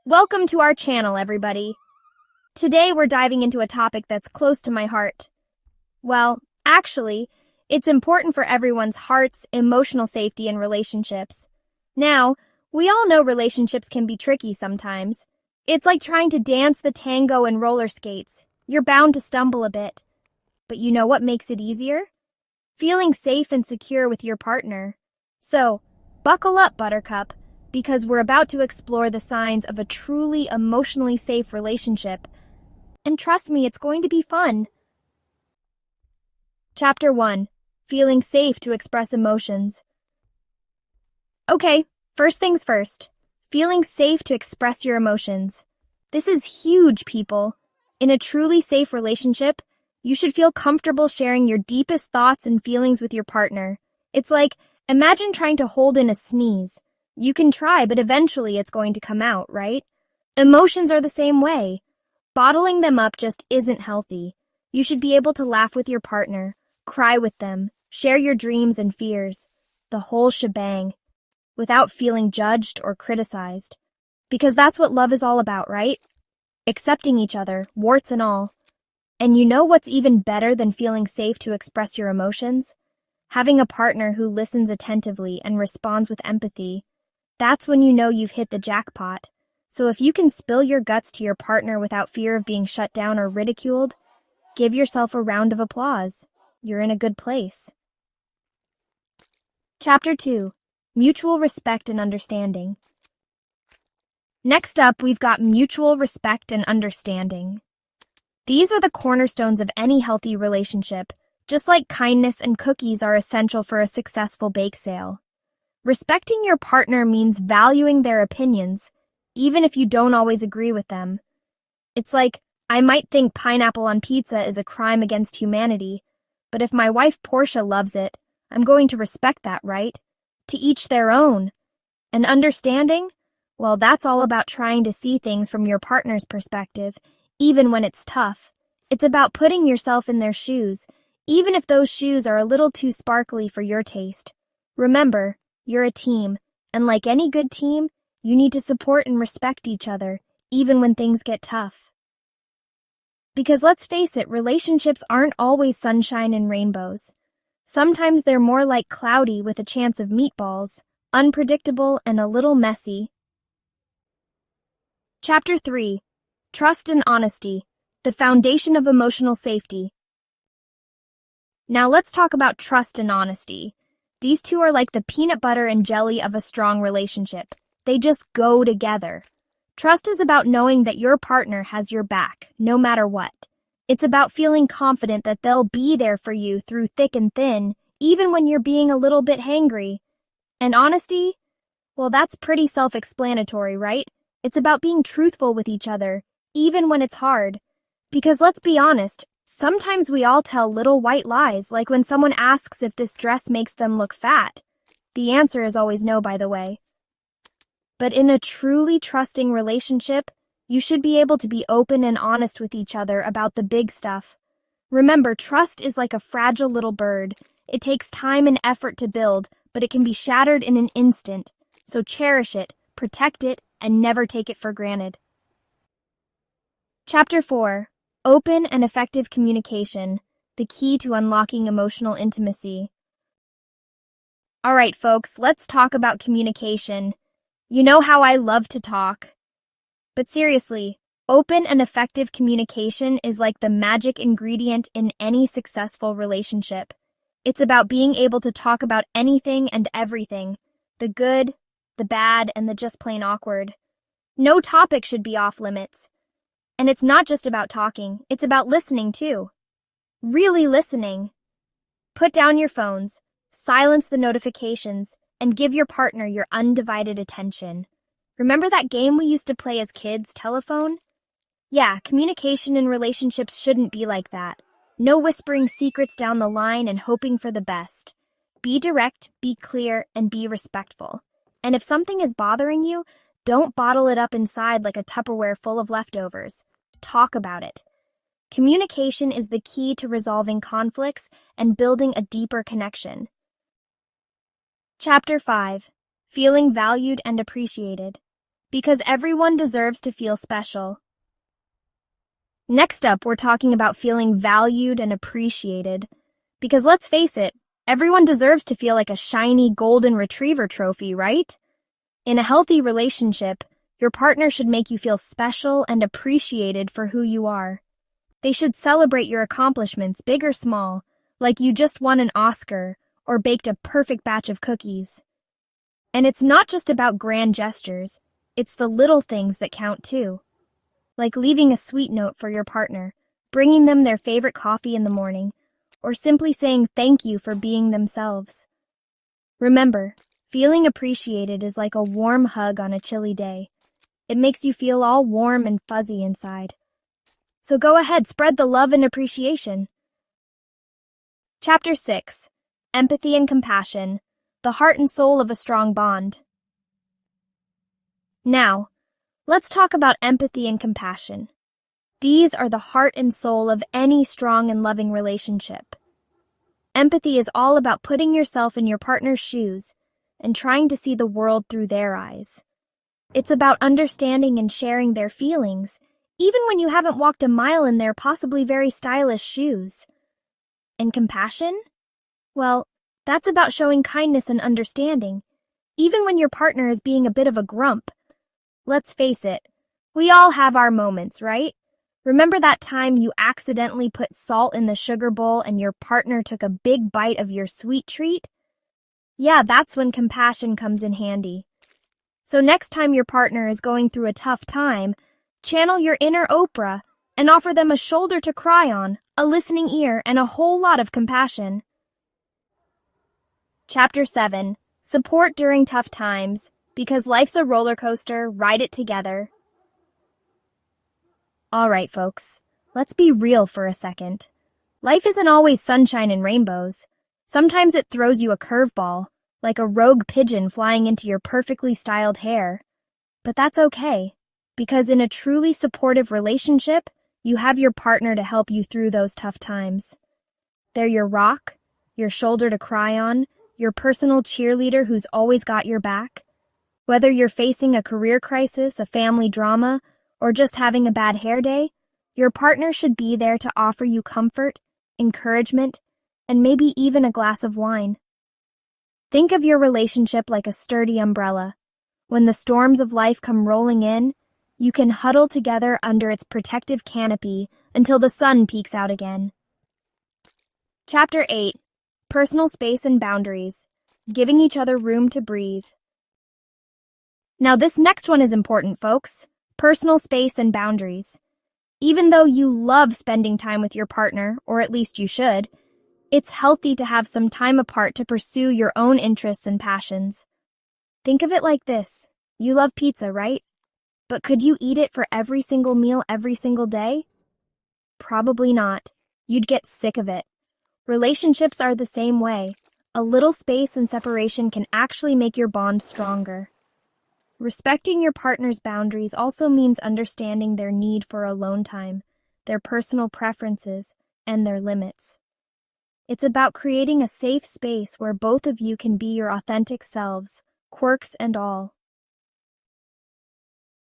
Welcome to our channel, everybody. Today we're diving into a topic that's close to my heart. Well, actually, it's important for everyone's heart's emotional safety in relationships. Now, we all know relationships can be tricky sometimes. It's like trying to dance the tango in roller skates. You're bound to stumble a bit. But you know what makes it easier? Feeling safe and secure with your partner. So, buckle up, Buttercup, because we're about to explore the signs of a truly emotionally safe relationship. And trust me, it's going to be fun. Chapter 1. Feeling safe to express emotions. Okay, first things first. Feeling safe to express your emotions. This is huge, people. In a truly safe relationship, you should feel comfortable sharing your deepest thoughts and feelings with your partner. It's like, imagine trying to hold in a sneeze. You can try, but eventually it's going to come out, right? Emotions are the same way. Bottling them up just isn't healthy. You should be able to laugh with your partner, cry with them, share your dreams and fears, the whole shebang, without feeling judged or criticized. Because that's what love is all about, right? Accepting each other, warts and all. And you know what's even better than feeling safe to express your emotions? Having a partner who listens attentively and responds with empathy. That's when you know you've hit the jackpot. So if you can spill your guts to your partner without fear of being shut down or ridiculed, give yourself a round of applause. You're in a good place. Chapter 2. Mutual Respect and Understanding. Next up, we've got mutual respect and understanding. These are the cornerstones of any healthy relationship, just like kindness and cookies are essential for a successful bake sale. Respecting your partner means valuing their opinions, even if you don't always agree with them. It's like, I might think pineapple on pizza is a crime against humanity, but if my wife Portia loves it, I'm going to respect that, right? To each their own. And understanding? Well, that's all about trying to see things from your partner's perspective, even when it's tough. It's about putting yourself in their shoes, even if those shoes are a little too sparkly for your taste. Remember, you're a team, and like any good team, you need to support and respect each other, even when things get tough. Because let's face it, relationships aren't always sunshine and rainbows. Sometimes they're more like cloudy with a chance of meatballs, unpredictable and a little messy. Chapter 3. Trust and Honesty, the Foundation of Emotional Safety. Now let's talk about trust and honesty. These two are like the peanut butter and jelly of a strong relationship. They just go together. Trust is about knowing that your partner has your back, no matter what. It's about feeling confident that they'll be there for you through thick and thin, even when you're being a little bit hangry. And honesty? Well, that's pretty self-explanatory, right? It's about being truthful with each other, even when it's hard. Because let's be honest, sometimes we all tell little white lies, like when someone asks if this dress makes them look fat. The answer is always no, by the way. But in a truly trusting relationship, you should be able to be open and honest with each other about the big stuff. Remember, trust is like a fragile little bird. It takes time and effort to build, but it can be shattered in an instant. So cherish it, protect it, and never take it for granted. Chapter 4. Open and effective communication, the key to unlocking emotional intimacy. All right, folks, let's talk about communication. You know how I love to talk. But seriously, open and effective communication is like the magic ingredient in any successful relationship. It's about being able to talk about anything and everything, the good, the bad, and the just plain awkward. No topic should be off limits. And it's not just about talking, it's about listening too. Really listening. Put down your phones, silence the notifications, and give your partner your undivided attention. Remember that game we used to play as kids, telephone? Yeah, communication in relationships shouldn't be like that. No whispering secrets down the line and hoping for the best. Be direct, be clear, and be respectful. And if something is bothering you, don't bottle it up inside like a Tupperware full of leftovers. Talk about it. Communication is the key to resolving conflicts and building a deeper connection. Chapter 5. Feeling valued and appreciated. because everyone deserves to feel special. Next up, we're talking about feeling valued and appreciated. Because let's face it, everyone deserves to feel like a shiny golden retriever trophy, right? In a healthy relationship, your partner should make you feel special and appreciated for who you are. They should celebrate your accomplishments, big or small, like you just won an Oscar or baked a perfect batch of cookies. And it's not just about grand gestures, it's the little things that count too. Like leaving a sweet note for your partner, bringing them their favorite coffee in the morning, or simply saying thank you for being themselves. Remember, feeling appreciated is like a warm hug on a chilly day. It makes you feel all warm and fuzzy inside. So go ahead, spread the love and appreciation. Chapter 6. Empathy and Compassion, the heart and soul of a strong bond. Now, let's talk about empathy and compassion. These are the heart and soul of any strong and loving relationship. Empathy is all about putting yourself in your partner's shoes and trying to see the world through their eyes. It's about understanding and sharing their feelings, even when you haven't walked a mile in their possibly very stylish shoes. And compassion? Well, that's about showing kindness and understanding, even when your partner is being a bit of a grump. Let's face it, we all have our moments, right? Remember that time you accidentally put salt in the sugar bowl and your partner took a big bite of your sweet treat? Yeah, that's when compassion comes in handy. So next time your partner is going through a tough time, channel your inner Oprah and offer them a shoulder to cry on, a listening ear, and a whole lot of compassion. Chapter 7. Support during tough times. Because life's a roller coaster, ride it together. All right, folks, let's be real for a second. Life isn't always sunshine and rainbows. Sometimes it throws you a curveball, like a rogue pigeon flying into your perfectly styled hair. But that's okay, because in a truly supportive relationship, you have your partner to help you through those tough times. They're your rock, your shoulder to cry on, your personal cheerleader who's always got your back. Whether you're facing a career crisis, a family drama, or just having a bad hair day, your partner should be there to offer you comfort, encouragement, and maybe even a glass of wine. Think of your relationship like a sturdy umbrella. When the storms of life come rolling in, you can huddle together under its protective canopy until the sun peeks out again. Chapter 8. Personal Space and Boundaries. Giving each other room to breathe. Now this next one is important, folks. Personal space and boundaries. Even though you love spending time with your partner, or at least you should, it's healthy to have some time apart to pursue your own interests and passions. Think of it like this. You love pizza, right? But could you eat it for every single meal every single day? Probably not. You'd get sick of it. Relationships are the same way. A little space and separation can actually make your bond stronger. Respecting your partner's boundaries also means understanding their need for alone time, their personal preferences, and their limits. It's about creating a safe space where both of you can be your authentic selves, quirks and all.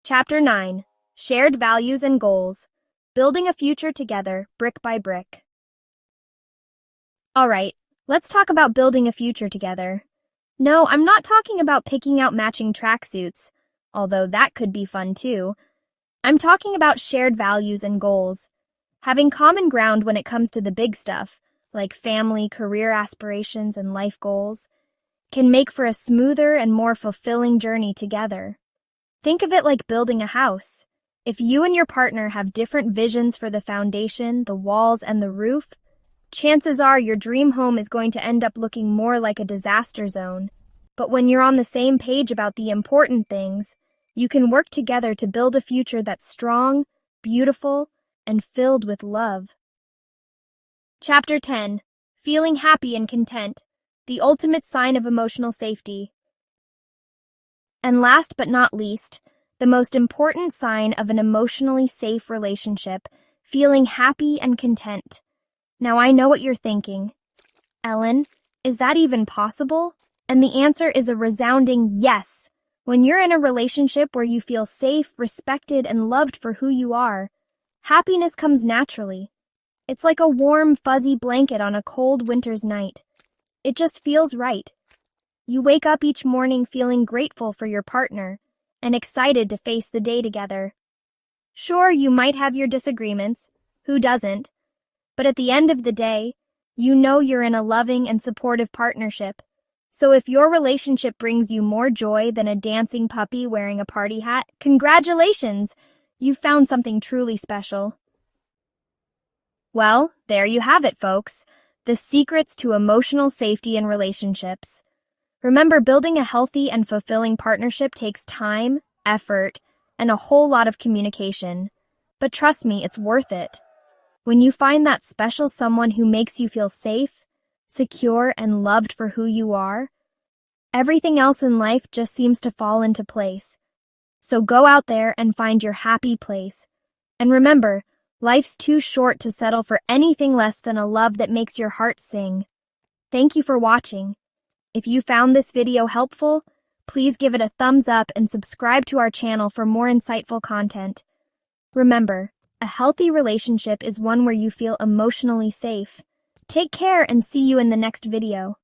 Chapter 9. Shared Values and Goals. Building a Future Together, Brick by Brick. All right, let's talk about building a future together. No, I'm not talking about picking out matching tracksuits, although that could be fun too. I'm talking about shared values and goals. Having common ground when it comes to the big stuff, like family, career aspirations, and life goals, can make for a smoother and more fulfilling journey together. Think of it like building a house. If you and your partner have different visions for the foundation, the walls, and the roof, chances are your dream home is going to end up looking more like a disaster zone. But when you're on the same page about the important things, you can work together to build a future that's strong, beautiful, and filled with love. Chapter 10. Feeling Happy and Content, the Ultimate Sign of Emotional Safety. And last but not least, the most important sign of an emotionally safe relationship, feeling happy and content. Now I know what you're thinking. Ellen, is that even possible? And the answer is a resounding yes. When you're in a relationship where you feel safe, respected, and loved for who you are, happiness comes naturally. It's like a warm, fuzzy blanket on a cold winter's night. It just feels right. You wake up each morning feeling grateful for your partner and excited to face the day together. Sure, you might have your disagreements. Who doesn't? But at the end of the day, you know you're in a loving and supportive partnership. So if your relationship brings you more joy than a dancing puppy wearing a party hat, congratulations! You've found something truly special. Well, there you have it, folks. The secrets to emotional safety in relationships. Remember, building a healthy and fulfilling partnership takes time, effort, and a whole lot of communication. But trust me, it's worth it. When you find that special someone who makes you feel safe, secure, and loved for who you are, everything else in life just seems to fall into place. So go out there and find your happy place. And remember, life's too short to settle for anything less than a love that makes your heart sing. Thank you for watching. If you found this video helpful, please give it a thumbs up and subscribe to our channel for more insightful content. Remember, a healthy relationship is one where you feel emotionally safe. Take care and see you in the next video.